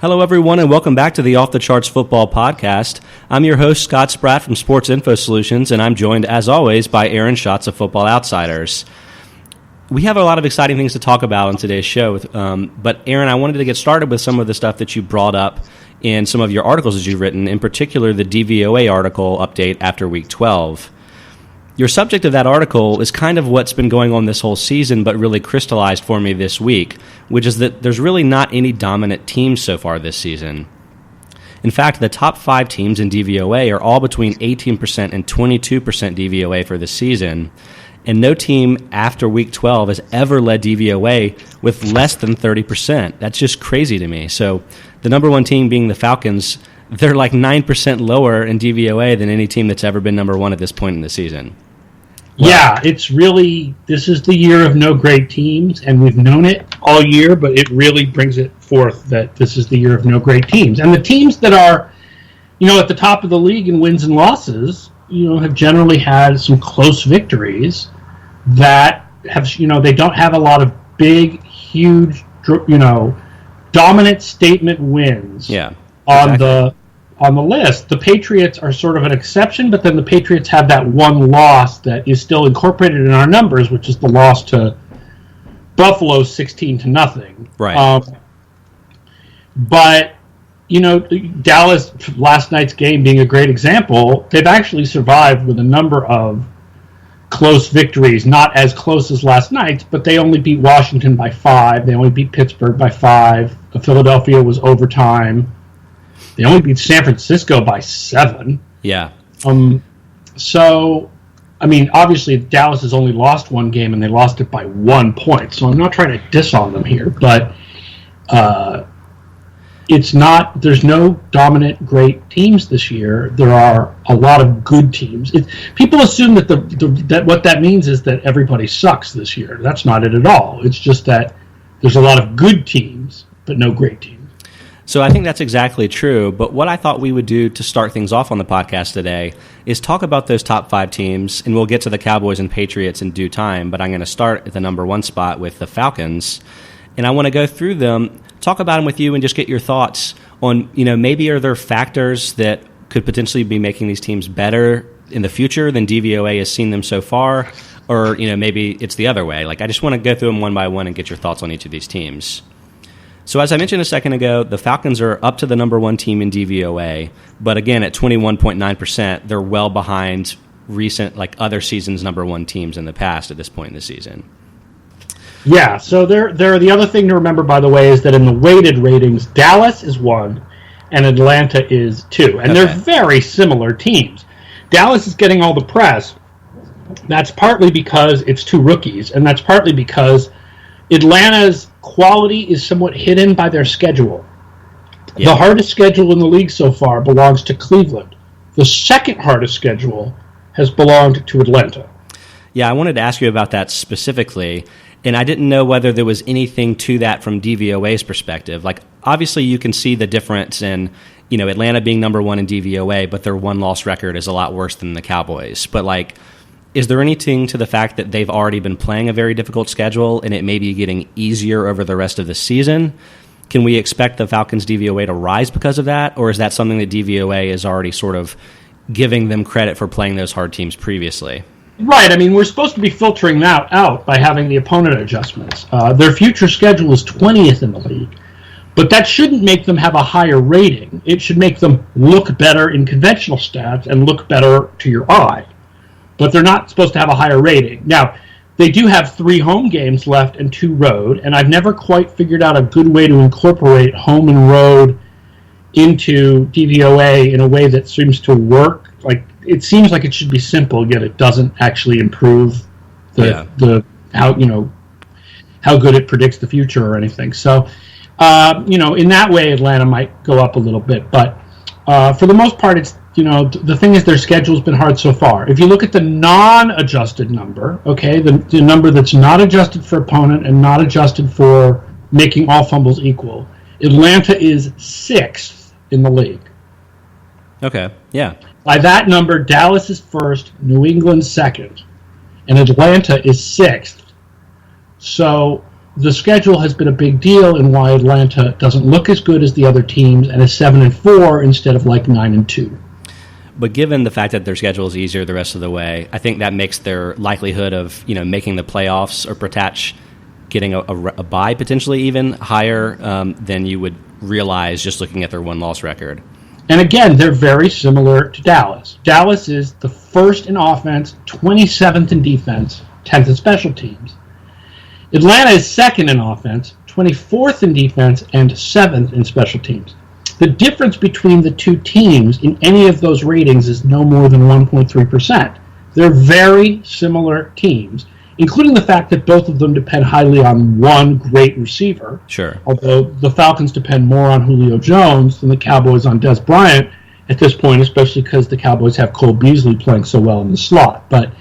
Hello, everyone, and welcome back to the Off the Charts Football Podcast. I'm your host, Scott Spratt from Sports Info Solutions, and I'm joined, as always, by Aaron Schatz of Football Outsiders. We have a lot of exciting things to talk about on today's show, but Aaron, I wanted to get started with some of the stuff that you brought up in some of your articles that you've written, in particular the DVOA article update after Week 12. Your subject of that article is kind of what's been going on this whole season, but really crystallized for me this week, which is that there's really not any dominant teams so far this season. In fact, the top 5 teams in DVOA are all between 18% and 22% DVOA for the season, and no team after Week 12 has ever led DVOA with less than 30%. That's just crazy to me. So the number one team being the Falcons, they're like 9% lower in DVOA than any team that's ever been number one at this point in the season. Wow. Yeah, it's really, this is the year of no great teams, and we've known it all year, but it really brings it forth that this is the year of no great teams. And the teams that are, at the top of the league in wins and losses, have generally had some close victories that have, they don't have a lot of big, huge, dominant statement wins. Yeah. On the list. The Patriots are sort of an exception, but then the Patriots have that one loss that is still incorporated in our numbers, which is the loss to Buffalo 16-0. Right. But Dallas, last night's game being a great example, they've actually survived with a number of close victories, not as close as last night's, but they only beat Washington by 5. They only beat Pittsburgh by 5. Philadelphia was overtime. They only beat San Francisco by 7. Yeah. So, obviously Dallas has only lost one game, and they lost it by 1 point. So I'm not trying to diss on them here, but there's no dominant great teams this year. There are a lot of good teams. People assume that that what that means is that everybody sucks this year. That's not it at all. It's just that there's a lot of good teams, but no great teams. So I think that's exactly true, but what I thought we would do to start things off on the podcast today is talk about those top 5 teams, and we'll get to the Cowboys and Patriots in due time, but I'm going to start at the number 1 spot with the Falcons, and I want to go through them, talk about them with you, and just get your thoughts on, maybe are there factors that could potentially be making these teams better in the future than DVOA has seen them so far, or, maybe it's the other way. I just want to go through them one by one and get your thoughts on each of these teams. So as I mentioned a second ago, the Falcons are up to the number 1 team in DVOA, but again, at 21.9%, they're well behind recent, other seasons' number 1 teams in the past at this point in the season. Yeah, so the other thing to remember, by the way, is that in the weighted ratings, Dallas is 1 and Atlanta is 2, and They're very similar teams. Dallas is getting all the press. That's partly because it's 2 rookies, and that's partly because Atlanta's quality is somewhat hidden by their schedule. Yeah. The hardest schedule in the league so far belongs to Cleveland. The second hardest schedule has belonged to Atlanta. Yeah, I wanted to ask you about that specifically, and I didn't know whether there was anything to that from DVOA's perspective. Obviously you can see the difference in, Atlanta being number 1 in DVOA, but their 1-loss record is a lot worse than the Cowboys. But, is there anything to the fact that they've already been playing a very difficult schedule and it may be getting easier over the rest of the season? Can we expect the Falcons' DVOA to rise because of that, or is that something that DVOA is already sort of giving them credit for playing those hard teams previously? Right. We're supposed to be filtering that out by having the opponent adjustments. Their future schedule is 20th in the league, but that shouldn't make them have a higher rating. It should make them look better in conventional stats and look better to your eye. But they're not supposed to have a higher rating. Now, they do have 3 home games left and 2 road, and I've never quite figured out a good way to incorporate home and road into DVOA in a way that seems to work. It seems like it should be simple, yet it doesn't actually improve how good it predicts the future or anything. So, in that way, Atlanta might go up a little bit, but for the most part, it's the thing is their schedule's been hard so far. If you look at the non-adjusted number, the number that's not adjusted for opponent and not adjusted for making all fumbles equal, Atlanta is 6th in the league. Okay, yeah. By that number, Dallas is 1st, New England 2nd, and Atlanta is 6th. So the schedule has been a big deal in why Atlanta doesn't look as good as the other teams and is 7-4 instead of like 9-2. But given the fact that their schedule is easier the rest of the way, I think that makes their likelihood of making the playoffs or perhaps getting a bye potentially even higher than you would realize just looking at their one-loss record. And again, they're very similar to Dallas. Dallas is the first in offense, 27th in defense, 10th in special teams. Atlanta is second in offense, 24th in defense, and 7th in special teams. The difference between the two teams in any of those ratings is no more than 1.3%. They're very similar teams, including the fact that both of them depend highly on one great receiver. Sure. Although the Falcons depend more on Julio Jones than the Cowboys on Des Bryant at this point, especially because the Cowboys have Cole Beasley playing so well in the slot. But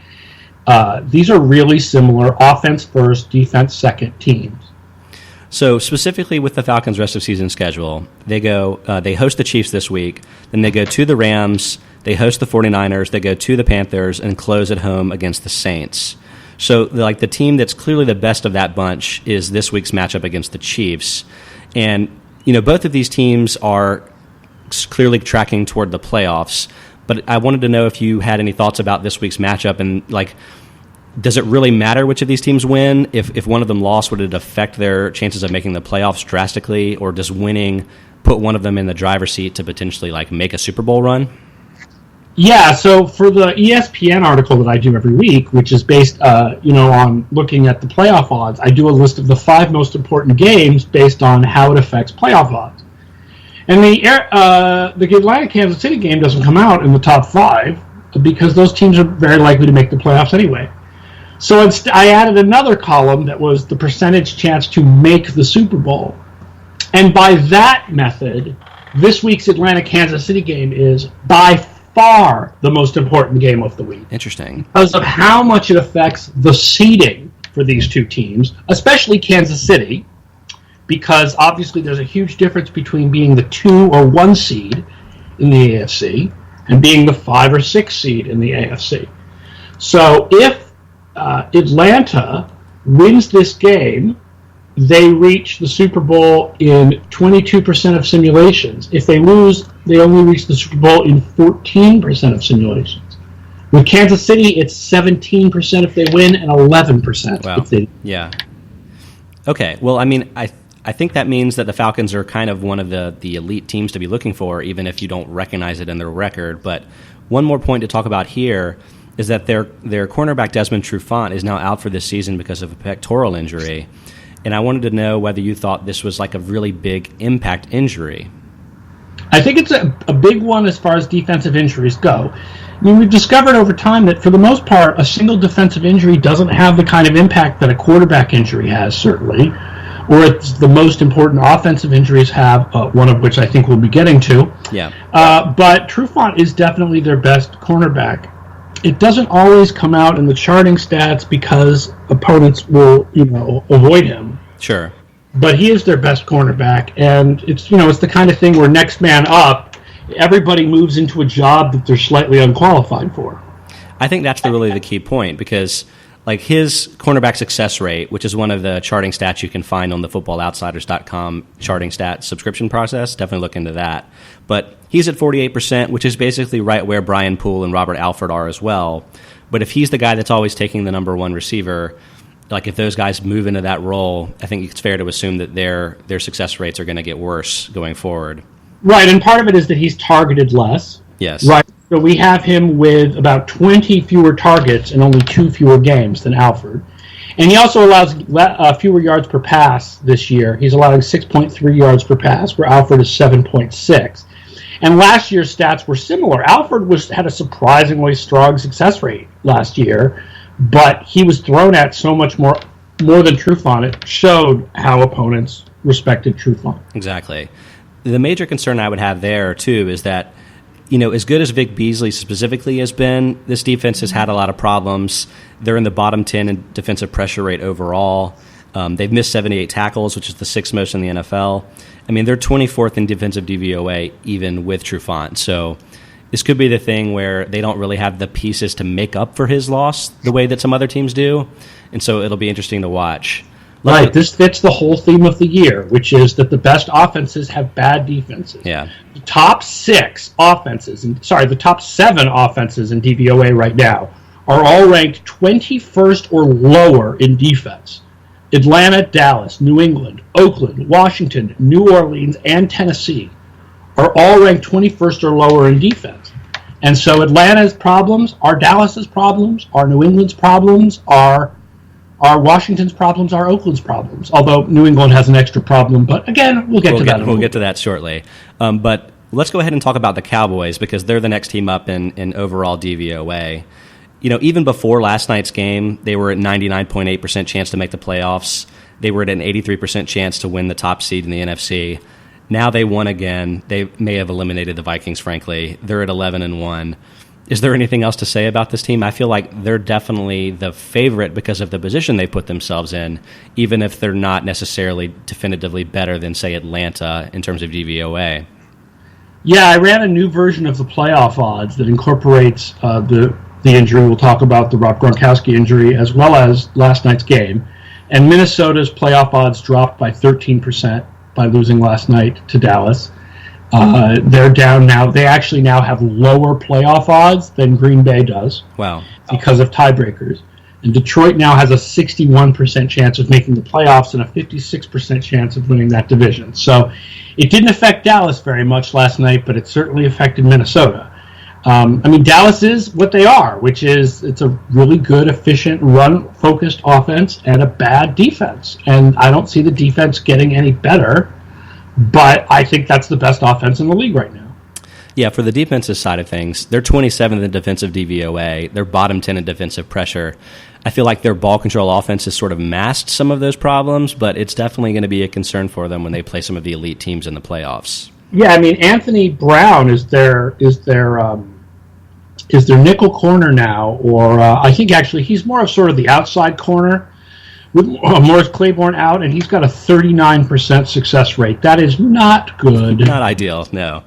these are really similar offense first, defense second teams. So specifically with the Falcons' rest of season schedule, they host the Chiefs this week, then they go to the Rams, they host the 49ers, they go to the Panthers, and close at home against the Saints. So the team that's clearly the best of that bunch is this week's matchup against the Chiefs. And both of these teams are clearly tracking toward the playoffs, but I wanted to know if you had any thoughts about this week's matchup and does it really matter which of these teams win? If one of them lost, would it affect their chances of making the playoffs drastically, or does winning put one of them in the driver's seat to potentially make a Super Bowl run? Yeah, so for the ESPN article that I do every week, which is based on looking at the playoff odds, I do a list of the 5 most important games based on how it affects playoff odds. And the Atlanta-Kansas City game doesn't come out in the top 5 because those teams are very likely to make the playoffs anyway. So I added another column that was the percentage chance to make the Super Bowl. And by that method, this week's Atlanta-Kansas City game is by far the most important game of the week. Interesting. Because of how much it affects the seeding for these two teams, especially Kansas City, because obviously there's a huge difference between being the 2 or 1 seed in the AFC and being the 5 or 6 seed in the AFC. So if Atlanta wins this game, they reach the Super Bowl in 22% of simulations. If they lose, they only reach the Super Bowl in 14% of simulations. With Kansas City, it's 17% if they win and 11% if they... Yeah. Okay, well, I think that means that the Falcons are kind of one of the elite teams to be looking for, even if you don't recognize it in their record. But one more point to talk about here is that their cornerback, Desmond Trufant, is now out for this season because of a pectoral injury. And I wanted to know whether you thought this was a really big impact injury. I think it's a big one as far as defensive injuries go. We've discovered over time that for the most part, a single defensive injury doesn't have the kind of impact that a quarterback injury has, certainly, or it's the most important offensive injuries have, one of which I think we'll be getting to. Yeah. But Trufant is definitely their best cornerback. It doesn't always come out in the charting stats because opponents will, avoid him. Sure. But he is their best cornerback, and it's the kind of thing where next man up, everybody moves into a job that they're slightly unqualified for. I think that's really the key point because his cornerback success rate, which is one of the charting stats you can find on the footballoutsiders.com charting stats subscription process, definitely look into that. But he's at 48%, which is basically right where Brian Poole and Robert Alford are as well. But if he's the guy that's always taking the number 1 receiver, if those guys move into that role, I think it's fair to assume that their success rates are going to get worse going forward. Right, and part of it is that he's targeted less. Yes. Right. So we have him with about 20 fewer targets and only 2 fewer games than Alford. And he also allows fewer yards per pass this year. He's allowing 6.3 yards per pass, where Alford is 7.6. And last year's stats were similar. Alford had a surprisingly strong success rate last year, but he was thrown at so much more than Trufant. It showed how opponents respected Trufant. Exactly. The major concern I would have there, too, is that as good as Vic Beasley specifically has been, this defense has had a lot of problems. They're in the bottom 10 in defensive pressure rate overall. They've missed 78 tackles, which is the 6th most in the NFL. They're 24th in defensive DVOA, even with Trufant. So this could be the thing where they don't really have the pieces to make up for his loss the way that some other teams do. And so it'll be interesting to watch. Right. This fits the whole theme of the year, which is that the best offenses have bad defenses. Yeah. The top the top 7 offenses in DVOA right now are all ranked 21st or lower in defense. Atlanta, Dallas, New England, Oakland, Washington, New Orleans, and Tennessee are all ranked 21st or lower in defense. And so Atlanta's problems are Dallas's problems, are New England's problems, are Washington's problems, are Oakland's problems. Although New England has an extra problem, but again, we'll get to that shortly. But let's go ahead and talk about the Cowboys because they're the next team up in overall DVOA. Even before last night's game, they were at 99.8% chance to make the playoffs. They were at an 83% chance to win the top seed in the NFC. Now they won again. They may have eliminated the Vikings, frankly. They're at 11-1. Is there anything else to say about this team? I feel like they're definitely the favorite because of the position they put themselves in, even if they're not necessarily definitively better than, say, Atlanta in terms of DVOA. Yeah, I ran a new version of the playoff odds that incorporates the injury. We'll talk about the Rob Gronkowski injury as well as last night's game. And Minnesota's playoff odds dropped by 13% by losing last night to Dallas. They're down now. They actually now have lower playoff odds than Green Bay does. Wow. Because of tiebreakers. And Detroit now has a 61% chance of making the playoffs and a 56% chance of winning that division. So it didn't affect Dallas very much last night, but it certainly affected Minnesota. Dallas is what they are, which is it's a really good, efficient, run-focused offense and a bad defense. And I don't see the defense getting any better, but I think that's the best offense in the league right now. Yeah, for the defensive side of things, they're 27th in defensive DVOA. They're bottom 10 in defensive pressure. I feel like their ball control offense has sort of masked some of those problems, but it's definitely going to be a concern for them when they play some of the elite teams in the playoffs. Yeah, Anthony Brown is their nickel corner now, or I think actually he's more of sort of the outside corner with Morris Claiborne out, and he's got a 39% success rate. That is not good. Not ideal, no.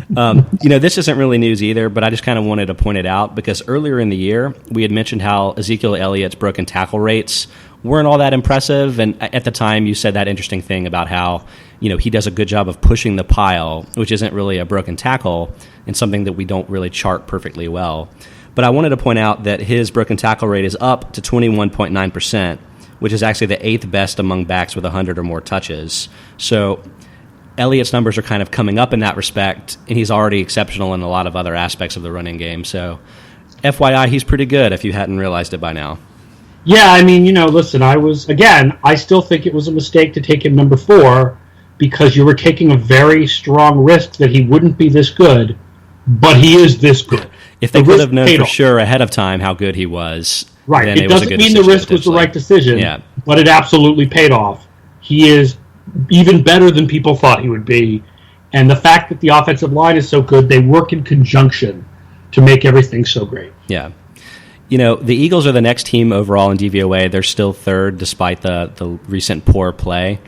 This isn't really news either, but I just kind of wanted to point it out because earlier in the year, we had mentioned how Ezekiel Elliott's broken tackle rates weren't all that impressive, and at the time you said that interesting thing about how he does a good job of pushing the pile, which isn't really a broken tackle and something that we don't really chart perfectly well. But I wanted to point out that his broken tackle rate is up to 21.9%, which is actually the 8th best among backs with 100 or more touches. So Elliott's numbers are kind of coming up in that respect, and he's already exceptional in a lot of other aspects of the running game. So FYI, he's pretty good if you hadn't realized it by now. Yeah, listen, I still think it was a mistake to take him number 4 because you were taking a very strong risk that he wouldn't be this good, but he is this good. If they could have known for sure ahead of time how good he was, right. Then it doesn't mean the risk was the right decision, but it absolutely paid off. He is even better than people thought he would be, and the fact that the offensive line is so good, they work in conjunction to make everything so great. Yeah. The Eagles are the next team overall in DVOA. They're still third despite the recent poor play.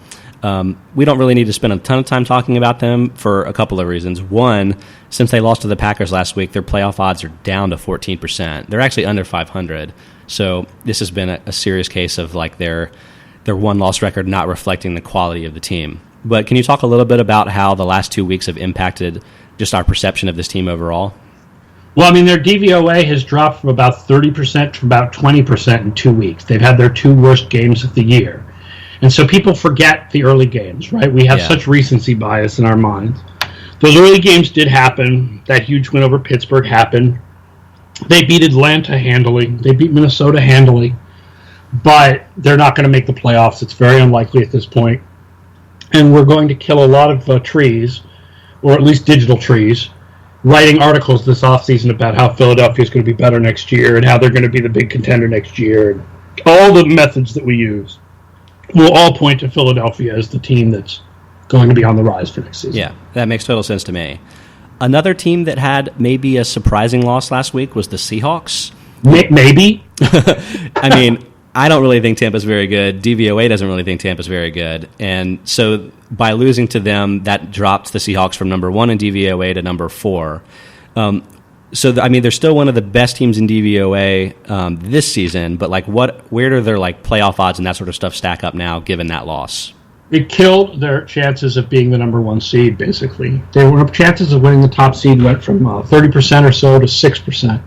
We don't really need to spend a ton of time talking about them for a couple of reasons. One, since they lost to the Packers last week, their playoff odds are down to 14%. They're actually under 500. So this has been a serious case of like their one-loss record not reflecting the quality of the team. But can you talk a little bit about how the last 2 weeks have impacted just our perception of this team overall? Well, their DVOA has dropped from about 30% to about 20% in 2 weeks. They've had their 2 worst games of the year. And so people forget the early games, right? We have such recency bias in our minds. Those early games did happen. That huge win over Pittsburgh happened. They beat Atlanta handily. They beat Minnesota handily. But they're not going to make the playoffs. It's very unlikely at this point. And we're going to kill a lot of trees, or at least digital trees, writing articles this offseason about how Philadelphia is going to be better next year and how they're going to be the big contender next year. And all the methods that we use will all point to Philadelphia as the team that's going to be on the rise for next season. Yeah, that makes total sense to me. Another team that had maybe a surprising loss last week was the Seahawks. Maybe. I don't really think Tampa's very good. DVOA doesn't really think Tampa's very good. And so by losing to them, that dropped the Seahawks from number 1 in DVOA to number 4. So, they're still one of the best teams in DVOA this season, but where do their playoff odds and that sort of stuff stack up now, given that loss? It killed their chances of being the number one seed, basically. Their chances of winning the top seed went from 30% or so to 6%.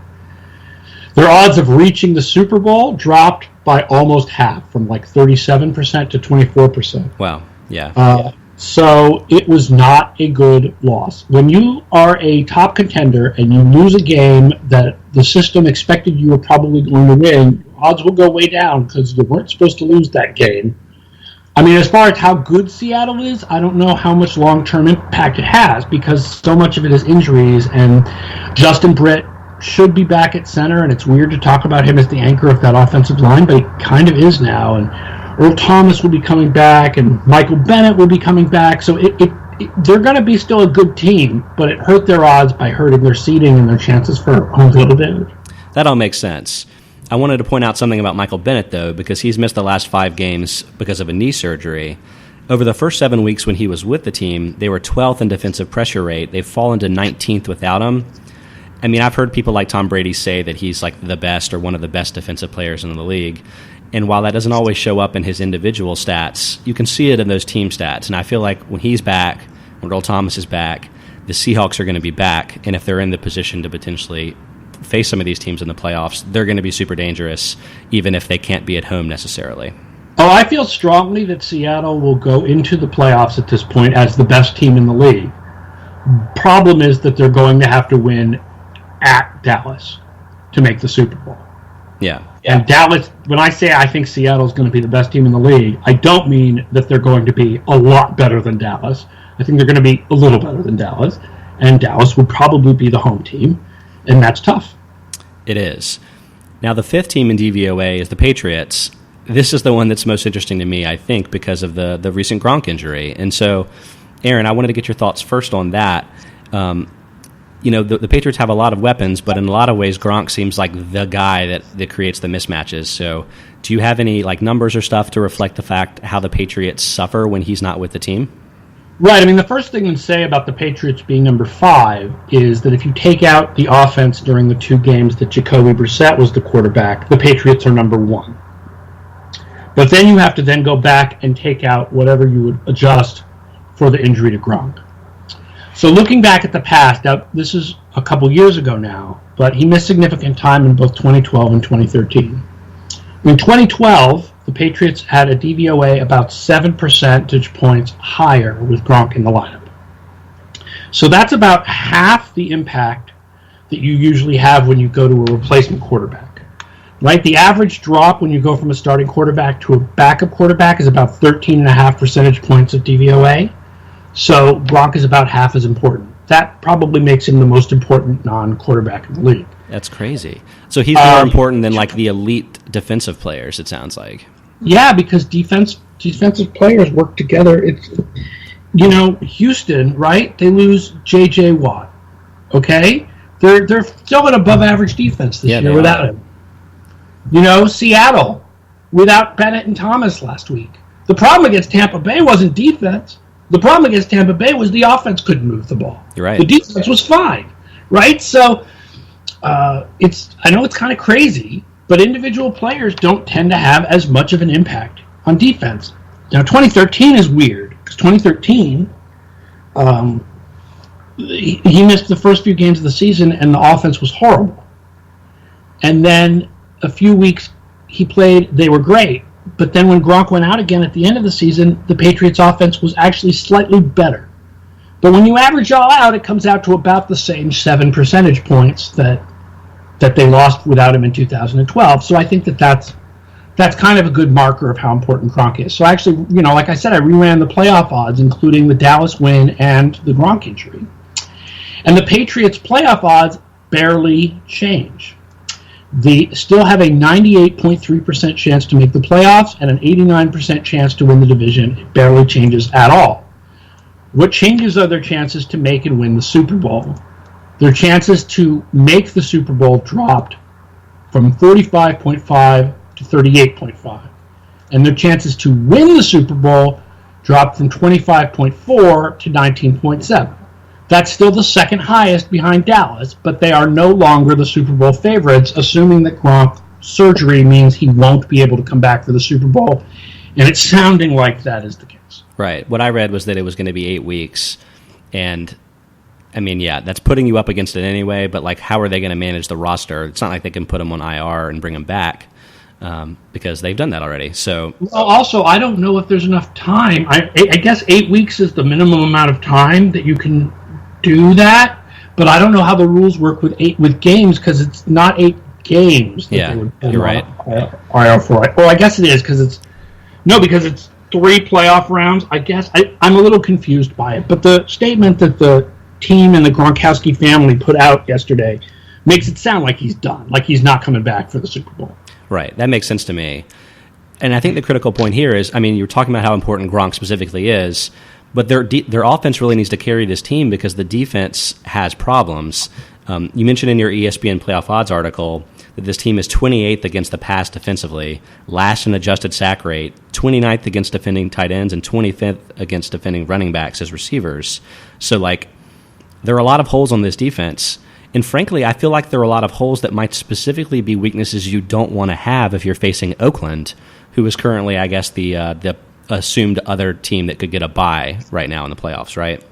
Their odds of reaching the Super Bowl dropped by almost half, from 37% to 24%. Wow, yeah. So it was not a good loss. When you are a top contender and you lose a game that the system expected you were probably going to win, odds will go way down because you weren't supposed to lose that game. As far as how good Seattle is, I don't know how much long-term impact it has because so much of it is injuries, and Justin Britt should be back at center, and it's weird to talk about him as the anchor of that offensive line, but he kind of is now, and Earl Thomas will be coming back, and Michael Bennett will be coming back, so they're going to be still a good team, but it hurt their odds by hurting their seeding and their chances for home field advantage. That all makes sense. I wanted to point out something about Michael Bennett, though, because he's missed the last 5 games because of a knee surgery. Over the first 7 weeks when he was with the team, they were 12th in defensive pressure rate. They've fallen to 19th without him. I've heard people like Tom Brady say that he's the best or one of the best defensive players in the league. And while that doesn't always show up in his individual stats, you can see it in those team stats. And I feel like when he's back, when Earl Thomas is back, the Seahawks are going to be back. And if they're in the position to potentially face some of these teams in the playoffs, they're going to be super dangerous, even if they can't be at home necessarily. Oh, I feel strongly that Seattle will go into the playoffs at this point as the best team in the league. Problem is that they're going to have to win at Dallas to make the Super Bowl. Yeah. And Dallas, when I say I think Seattle's going to be the best team in the league, I don't mean that they're going to be a lot better than Dallas. I think they're going to be a little better than Dallas, and Dallas would probably be the home team, and that's tough. It is. Now, the 5th team in DVOA is the Patriots. This is the one that's most interesting to me, I think, because of the recent Gronk injury. And so, Aaron, I wanted to get your thoughts first on that. The Patriots have a lot of weapons, but in a lot of ways, Gronk seems like the guy that creates the mismatches. So do you have any numbers or stuff to reflect the fact how the Patriots suffer when he's not with the team? Right. The first thing to say about the Patriots being number 5 is that if you take out the offense during the 2 games that Jacoby Brissett was the quarterback, the Patriots are number 1. But then you have to then go back and take out whatever you would adjust for the injury to Gronk. So looking back at the past, now this is a couple years ago now, but he missed significant time in both 2012 and 2013. In 2012, the Patriots had a DVOA about 7 percentage points higher with Gronk in the lineup. So that's about half the impact that you usually have when you go to a replacement quarterback. Right? The average drop when you go from a starting quarterback to a backup quarterback is about 13.5 percentage points of DVOA. So Gronk is about half as important. That probably makes him the most important non-quarterback in the league. That's crazy. So he's more important than the elite defensive players, it sounds like. Yeah, because defensive players work together. It's Houston, right? They lose J.J. Watt. Okay? They're still an above-average defense this year without him. Seattle, without Bennett and Thomas last week. The problem against Tampa Bay wasn't defense. The problem against Tampa Bay was the offense couldn't move the ball. You're right. The defense was fine, right? So I know it's kind of crazy, but individual players don't tend to have as much of an impact on defense. Now, 2013 is weird because 2013 he missed the first few games of the season and the offense was horrible. And then a few weeks he played, they were great. But then when Gronk went out again at the end of the season, the Patriots' offense was actually slightly better. But when you average all out, it comes out to about the same 7 percentage points that they lost without him in 2012. So I think that's kind of a good marker of how important Gronk is. So actually, like I said, I reran the playoff odds, including the Dallas win and the Gronk injury. And the Patriots' playoff odds barely change. They still have a 98.3% chance to make the playoffs and an 89% chance to win the division. It barely changes at all. What changes are their chances to make and win the Super Bowl. Their chances to make the Super Bowl dropped from 45.5 to 38.5. And their chances to win the Super Bowl dropped from 25.4 to 19.7. That's still the second highest behind Dallas, but they are no longer the Super Bowl favorites, assuming that Gronk surgery means he won't be able to come back for the Super Bowl, and it's sounding like that is the case. Right. What I read was that it was going to be 8 weeks, and I mean, yeah, that's putting you up against it anyway, but like, how are they going to manage the roster? It's not like they can put him on IR and bring him back because they've done that already. So, also, I don't know if there's enough time. I guess 8 weeks is the minimum amount of time that you can do that, but I don't know how the rules work with games because it's not 8 games. Yeah, you're right. IR for it. Well, I guess it is because it's 3 playoff rounds. I guess I'm a little confused by it, but the statement that the team and the Gronkowski family put out yesterday makes it sound like he's done, like he's not coming back for the Super Bowl. Right, that makes sense to me. And I think the critical point here is, I mean, you're talking about how important Gronk specifically is, but their offense really needs to carry this team because the defense has problems. You mentioned in your ESPN Playoff Odds article that this team is 28th against the pass defensively, last in adjusted sack rate, 29th against defending tight ends, and 25th against defending running backs as receivers. So, like, there are a lot of holes on this defense. And frankly, I feel like there are a lot of holes that might specifically be weaknesses you don't want to have if you're facing Oakland, who is currently, I guess, the assumed other team that could get a bye right now in the playoffs, right?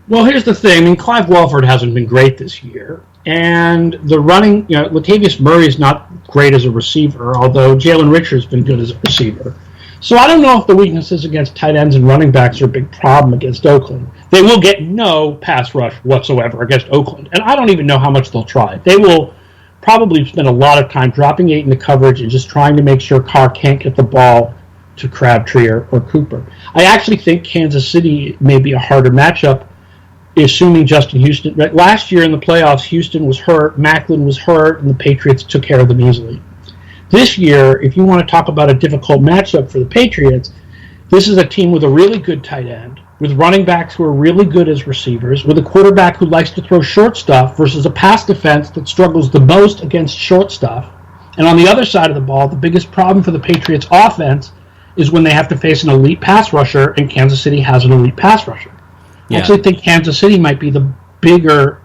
Well, here's the thing. I mean, Clive Walford hasn't been great this year. And the running, Latavius Murray is not great as a receiver, although Jalen Richard's been good as a receiver. So I don't know if the weaknesses against tight ends and running backs are a big problem against Oakland. They will get no pass rush whatsoever against Oakland, and I don't even know how much they'll try. They will probably spend a lot of time dropping 8 in the coverage and just trying to make sure Carr can't get the ball to Crabtree or Cooper. I actually think Kansas City may be a harder matchup, assuming Justin Houston. Last year in the playoffs, Houston was hurt, Macklin was hurt, and the Patriots took care of them easily. This year, if you want to talk about a difficult matchup for the Patriots, this is a team with a really good tight end, with running backs who are really good as receivers, with a quarterback who likes to throw short stuff versus a pass defense that struggles the most against short stuff. And on the other side of the ball, the biggest problem for the Patriots offense is when they have to face an elite pass rusher, and Kansas City has an elite pass rusher. Yeah. I actually think Kansas City might be the bigger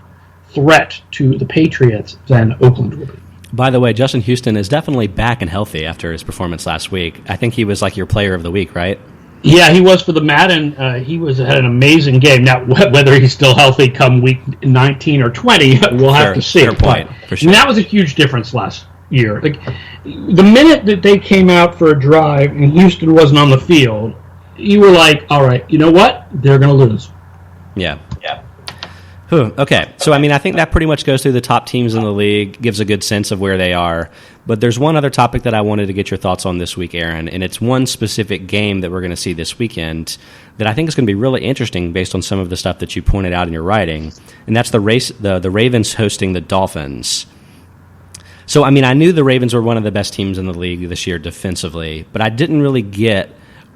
threat to the Patriots than Oakland will be. By the way, Justin Houston is definitely back and healthy after his performance last week. I think he was like your player of the week, right? Yeah, he was for the Madden. He had an amazing game. Now, whether he's still healthy come week 19 or 20, we'll have to see. Fair point, for sure. And that was a huge difference last year. Like, the minute that they came out for a drive and Houston wasn't on the field, you were like, all right, you know what? They're going to lose. Yeah. Okay, so I mean, I think that pretty much goes through the top teams in the league, gives a good sense of where they are. But there's one other topic that I wanted to get your thoughts on this week, Aaron, and it's one specific game that we're going to see this weekend that I think is going to be really interesting based on some of the stuff that you pointed out in your writing, and that's the Ravens hosting the Dolphins. So, I mean, I knew the Ravens were one of the best teams in the league this year defensively, but I didn't really get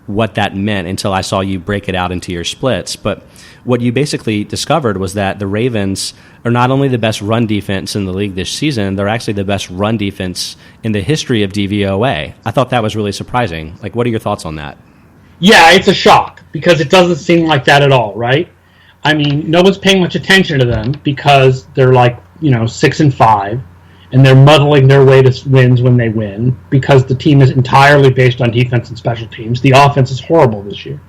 what that meant until I saw you break it out into your splits. But what you basically discovered was that the Ravens are not only the best run defense in the league this season, they're actually the best run defense in the history of DVOA. I thought that was really surprising. Like, what are your thoughts on that? Yeah, it's a shock because it doesn't seem like that at all, right? I mean, no one's paying much attention to them because they're 6-5, and they're muddling their way to wins when they win because the team is entirely based on defense and special teams. The offense is horrible this year.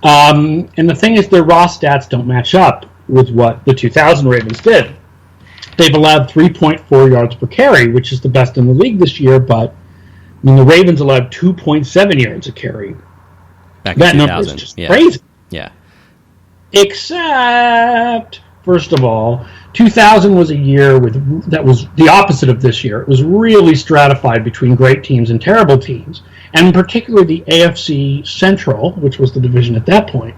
And the thing is, their raw stats don't match up with what the 2000 Ravens did. They've allowed 3.4 yards per carry, which is the best in the league this year, but I mean, the Ravens allowed 2.7 yards a carry. That number is just crazy. Yeah. Except, first of all, 2000 was a year that was the opposite of this year. It was really stratified between great teams and terrible teams. And in particular, the AFC Central, which was the division at that point,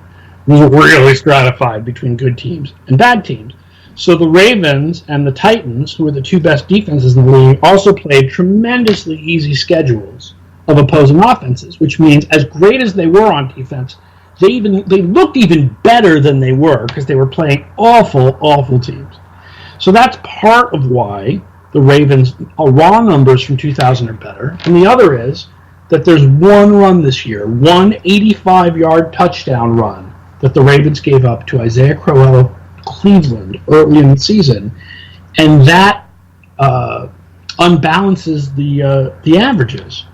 was really stratified between good teams and bad teams. So the Ravens and the Titans, who are the two best defenses in the league, also played tremendously easy schedules of opposing offenses, which means as great as they were on defense, they looked even better than they were because they were playing awful, awful teams. So that's part of why the Ravens' raw numbers from 2000 are better. And the other is that there's one run this year, one 85-yard touchdown run that the Ravens gave up to Isaiah Crowell Cleveland early in the season, and that unbalances the averages,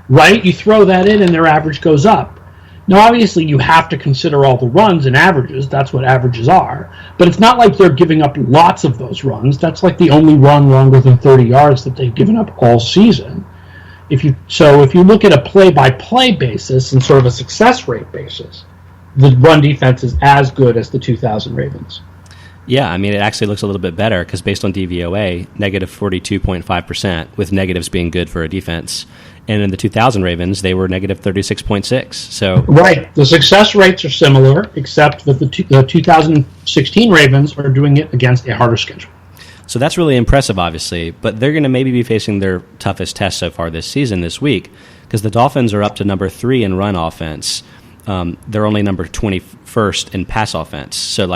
right? You throw that in and their average goes up. Now, obviously, you have to consider all the runs and averages. That's what averages are. But it's not like they're giving up lots of those runs. That's like the only run longer than 30 yards that they've given up all season. If you look at a play-by-play basis and sort of a success rate basis, the run defense is as good as the 2000 Ravens. Yeah, I mean, it actually looks a little bit better because based on DVOA, negative 42.5%, with negatives being good for a defense. And in the 2000 Ravens, they were negative 36.6. So right. The success rates are similar, except that the 2016 Ravens are doing it against a harder schedule. So that's really impressive, obviously. But they're going to maybe be facing their toughest test so far this season, this week, because the Dolphins are up to number 3 in run offense. They're only number 21st in pass offense. So,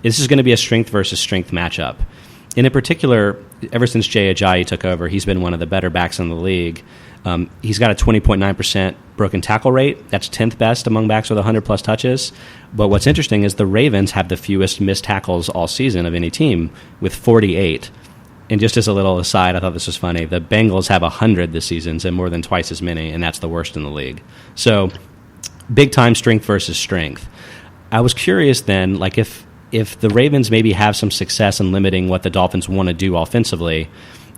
this is going to be a strength versus strength matchup. And in particular, ever since Jay Ajayi took over, he's been one of the better backs in the league. He's got a 20.9% broken tackle rate. That's 10th best among backs with 100-plus touches. But what's interesting is the Ravens have the fewest missed tackles all season of any team, with 48. And just as a little aside, I thought this was funny, the Bengals have 100 this season, so more than twice as many, and that's the worst in the league. So, big-time strength versus strength. I was curious then, if the Ravens maybe have some success in limiting what the Dolphins want to do offensively,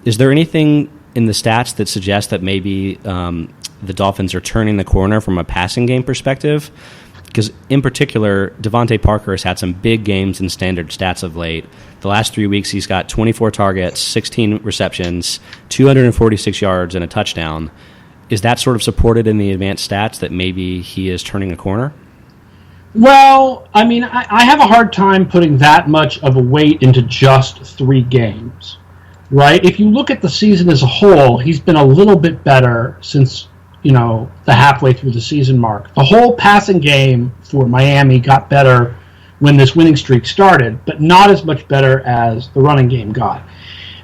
is there anything in the stats that suggests that maybe the Dolphins are turning the corner from a passing game perspective? Because in particular, Devontae Parker has had some big games in standard stats of late. The last 3 weeks, he's got 24 targets, 16 receptions, 246 yards, and a touchdown. Is that sort of supported in the advanced stats that maybe he is turning a corner? Well, I mean, I have a hard time putting that much of a weight into just 3 games, right? If you look at the season as a whole, he's been a little bit better since, the halfway through the season mark. The whole passing game for Miami got better when this winning streak started, but not as much better as the running game got.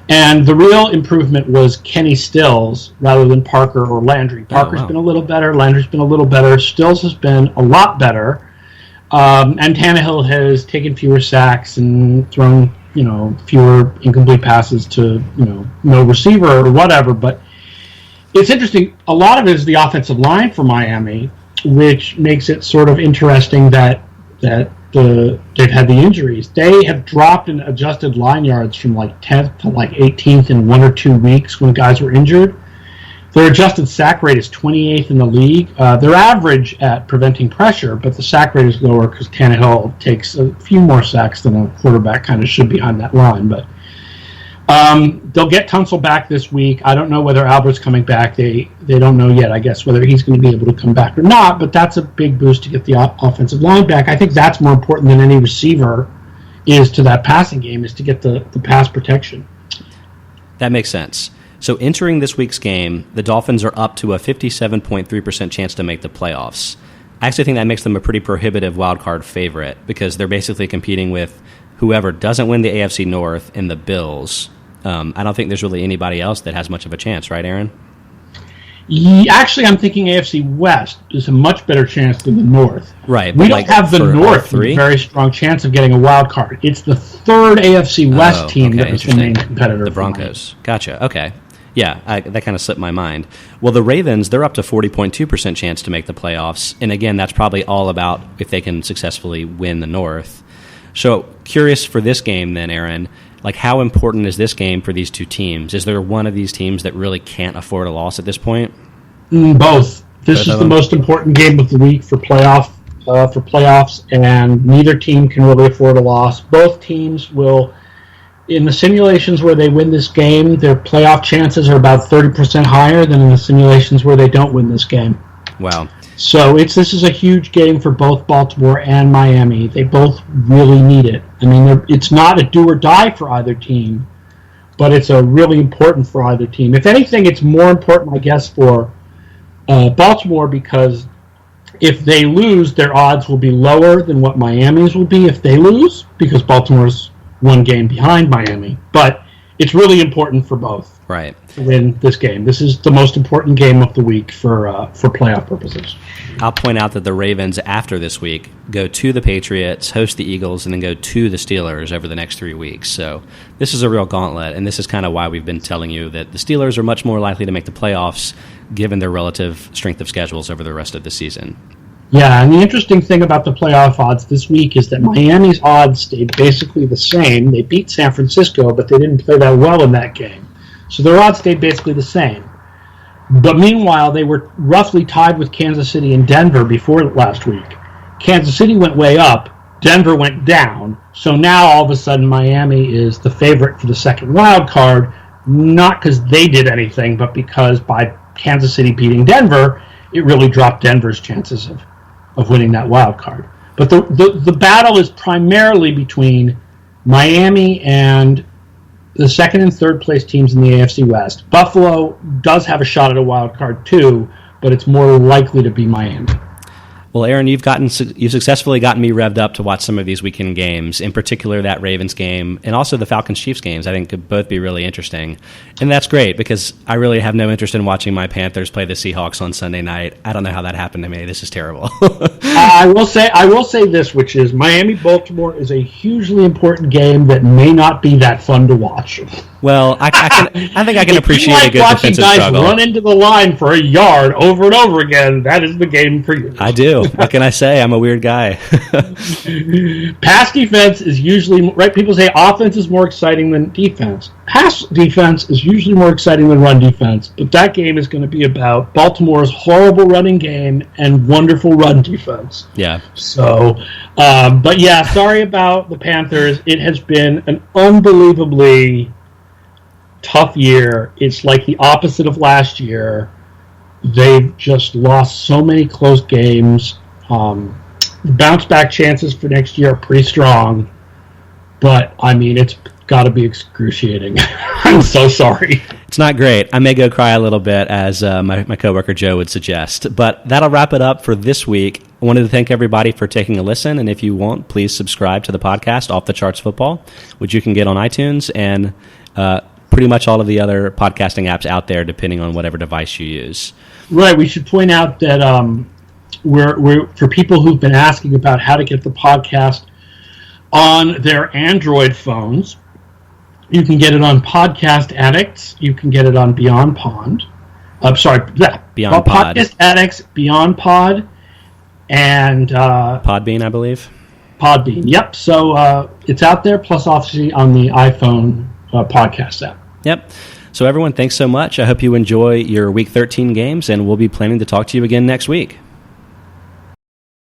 And the real improvement was Kenny Stills rather than Parker or Landry. Parker's been a little better. Landry's been a little better. Stills has been a lot better. And Tannehill has taken fewer sacks and thrown, fewer incomplete passes to, no receiver or whatever. But it's interesting. A lot of it is the offensive line for Miami, which makes it sort of interesting that they've had the injuries. They have dropped in adjusted line yards from 10th to 18th in 1 or 2 weeks when guys were injured. Their adjusted sack rate is 28th in the league. They're average at preventing pressure, but the sack rate is lower because Tannehill takes a few more sacks than a quarterback kind of should behind that line. But they'll get Tunsil back this week. I don't know whether Albert's coming back. They don't know yet, I guess, whether he's going to be able to come back or not, but that's a big boost to get the offensive line back. I think that's more important than any receiver is to that passing game, is to get the pass protection. That makes sense. So entering this week's game, the Dolphins are up to a 57.3% chance to make the playoffs. I actually think that makes them a pretty prohibitive wildcard favorite because they're basically competing with whoever doesn't win the AFC North and the Bills. I don't think there's really anybody else that has much of a chance, right, Aaron? Actually, I'm thinking AFC West is a much better chance than the North. Right. We don't have the North with a very strong chance of getting a wild card. It's the third AFC West team that is the main competitor. The Broncos. Gotcha. Okay. Yeah, that kind of slipped my mind. Well, the Ravens, they're up to 40.2% chance to make the playoffs. And again, that's probably all about if they can successfully win the North. So curious for this game then, Aaron, how important is this game for these two teams? Is there one of these teams that really can't afford a loss at this point? Both. This is the most important game of the week for playoffs, and neither team can really afford a loss. Both teams will, in the simulations where they win this game, their playoff chances are about 30% higher than in the simulations where they don't win this game. Wow. So this is a huge game for both Baltimore and Miami. They both really need it. I mean, it's not a do or die for either team, but it's a really important for either team. If anything, it's more important, I guess, for Baltimore because if they lose, their odds will be lower than what Miami's will be if they lose because Baltimore's one game behind Miami. But it's really important for both. Right. to win this game. This is the most important game of the week for playoff purposes. I'll point out that the Ravens, after this week, go to the Patriots, host the Eagles, and then go to the Steelers over the next 3 weeks. So this is a real gauntlet, and this is kind of why we've been telling you that the Steelers are much more likely to make the playoffs given their relative strength of schedules over the rest of the season. Yeah, and the interesting thing about the playoff odds this week is that Miami's odds stayed basically the same. They beat San Francisco, but they didn't play that well in that game. So their odds stayed basically the same. But meanwhile, they were roughly tied with Kansas City and Denver before last week. Kansas City went way up, Denver went down. So now all of a sudden Miami is the favorite for the second wild card, not because they did anything, but because by Kansas City beating Denver, it really dropped Denver's chances of winning that wild card. But the battle is primarily between Miami and the second and third place teams in the AFC West. Buffalo does have a shot at a wild card too, but it's more likely to be Miami. Well, Aaron, you've successfully gotten me revved up to watch some of these weekend games, in particular that Ravens game and also the Falcons-Chiefs games. I think could both be really interesting. And that's great because I really have no interest in watching my Panthers play the Seahawks on Sunday night. I don't know how that happened to me. This is terrible. I will say this, which is Miami-Baltimore is a hugely important game that may not be that fun to watch. Well, I think I can appreciate a good defensive struggle. Watching guys run into the line for a yard over and over again, that is the game for you. I do. What can I say? I'm a weird guy. Pass defense is usually, right, people say offense is more exciting than defense. Pass defense is usually more exciting than run defense, but that game is going to be about Baltimore's horrible running game and wonderful run defense. Yeah. So, but yeah, sorry about the Panthers. It has been an unbelievably tough year. It's like the opposite of last year. They've just lost so many close games. The bounce back chances for next year are pretty strong, but I mean, it's got to be excruciating. I'm so sorry. It's not great. I may go cry a little bit, as my coworker Joe would suggest. But that'll wrap it up for this week. I wanted to thank everybody for taking a listen, and if you want, please subscribe to the podcast, Off the Charts Football, which you can get on iTunes and pretty much all of the other podcasting apps out there, depending on whatever device you use. Right. We should point out that we're for people who've been asking about how to get the podcast on their Android phones. You can get it on Podcast Addicts. You can get it on Beyond Pod. Beyond Pod. Podcast Addicts, Beyond Pod, and Podbean, I believe. Podbean. Yep. So it's out there. Plus, obviously, on the iPhone podcast app. Yep. So everyone, thanks so much. I hope you enjoy your Week 13 games, and we'll be planning to talk to you again next week.